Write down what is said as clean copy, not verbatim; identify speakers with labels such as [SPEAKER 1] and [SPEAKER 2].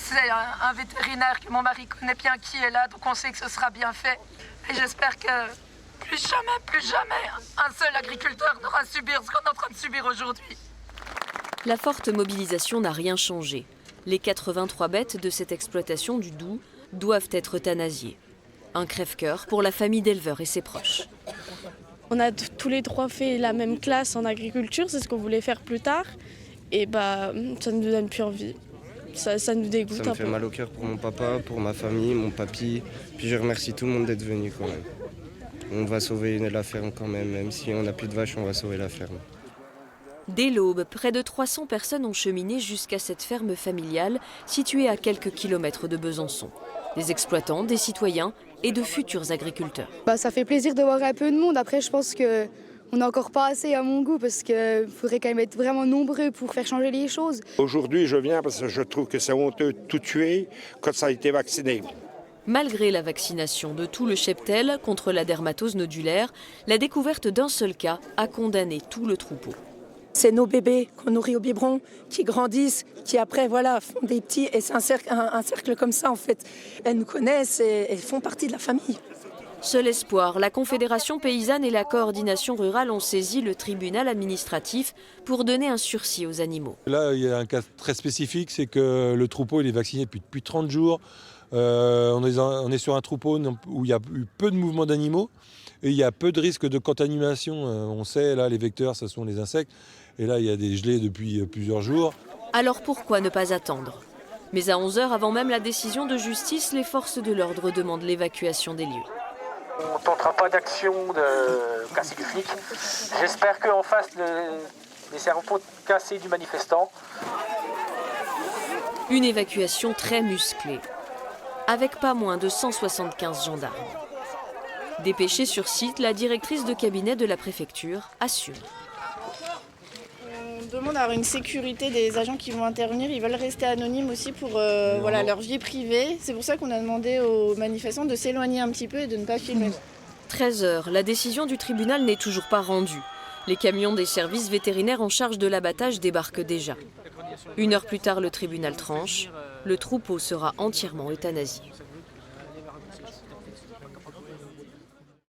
[SPEAKER 1] c'est un vétérinaire que mon mari connaît bien qui est là, donc on sait que ce sera bien fait. Et j'espère que plus jamais, un seul agriculteur n'aura à subir ce qu'on est en train de subir aujourd'hui.
[SPEAKER 2] La forte mobilisation n'a rien changé. Les 83 bêtes de cette exploitation du Doubs doivent être euthanasiées. Un crève-cœur pour la famille d'éleveurs et ses proches.
[SPEAKER 3] On a tous les trois fait la même classe en agriculture, c'est ce qu'on voulait faire plus tard. Et ça ne nous donne plus envie. Ça nous dégoûte un peu.
[SPEAKER 4] Ça me fait mal au cœur pour mon papa, pour ma famille, mon papy. Puis je remercie tout le monde d'être venu quand même. On va sauver la ferme quand même si on n'a plus de vaches, on va sauver la ferme.
[SPEAKER 2] Dès l'aube, près de 300 personnes ont cheminé jusqu'à cette ferme familiale située à quelques kilomètres de Besançon. Des exploitants, des citoyens et de futurs agriculteurs.
[SPEAKER 5] Ça fait plaisir de voir un peu de monde. Après, je pense qu'on n'a encore pas assez à mon goût parce qu'il faudrait quand même être vraiment nombreux pour faire changer les choses.
[SPEAKER 6] Aujourd'hui, je viens parce que je trouve que c'est honteux de tout tuer quand ça a été vacciné.
[SPEAKER 2] Malgré la vaccination de tout le cheptel contre la dermatose nodulaire, la découverte d'un seul cas a condamné tout le troupeau.
[SPEAKER 7] C'est nos bébés qu'on nourrit au biberon, qui grandissent, qui après font des petits. Et c'est un cercle comme ça en fait. Elles nous connaissent et elles font partie de la famille.
[SPEAKER 2] Seul espoir, la Confédération paysanne et la coordination rurale ont saisi le tribunal administratif pour donner un sursis aux animaux.
[SPEAKER 8] Là, il y a un cas très spécifique, c'est que le troupeau il est vacciné depuis 30 jours. On est sur un troupeau où il y a eu peu de mouvements d'animaux et il y a peu de risques de contamination. On sait, là, les vecteurs, ce sont les insectes. Et là, il y a des gelées depuis plusieurs jours.
[SPEAKER 2] Alors pourquoi ne pas attendre? Mais à 11h, avant même la décision de justice, les forces de l'ordre demandent l'évacuation des lieux.
[SPEAKER 9] On ne tentera pas d'action de casser du flic. J'espère qu'en face des cerveaux cassés du manifestant.
[SPEAKER 2] Une évacuation très musclée, avec pas moins de 175 gendarmes. Dépêchée sur site, la directrice de cabinet de la préfecture assure.
[SPEAKER 3] On demande à avoir une sécurité des agents qui vont intervenir. Ils veulent rester anonymes aussi pour leur vie privée. C'est pour ça qu'on a demandé aux manifestants de s'éloigner un petit peu et de ne pas filmer.
[SPEAKER 2] 13h, la décision du tribunal n'est toujours pas rendue. Les camions des services vétérinaires en charge de l'abattage débarquent déjà. 1 heure plus tard, le tribunal tranche. Le troupeau sera entièrement euthanasié.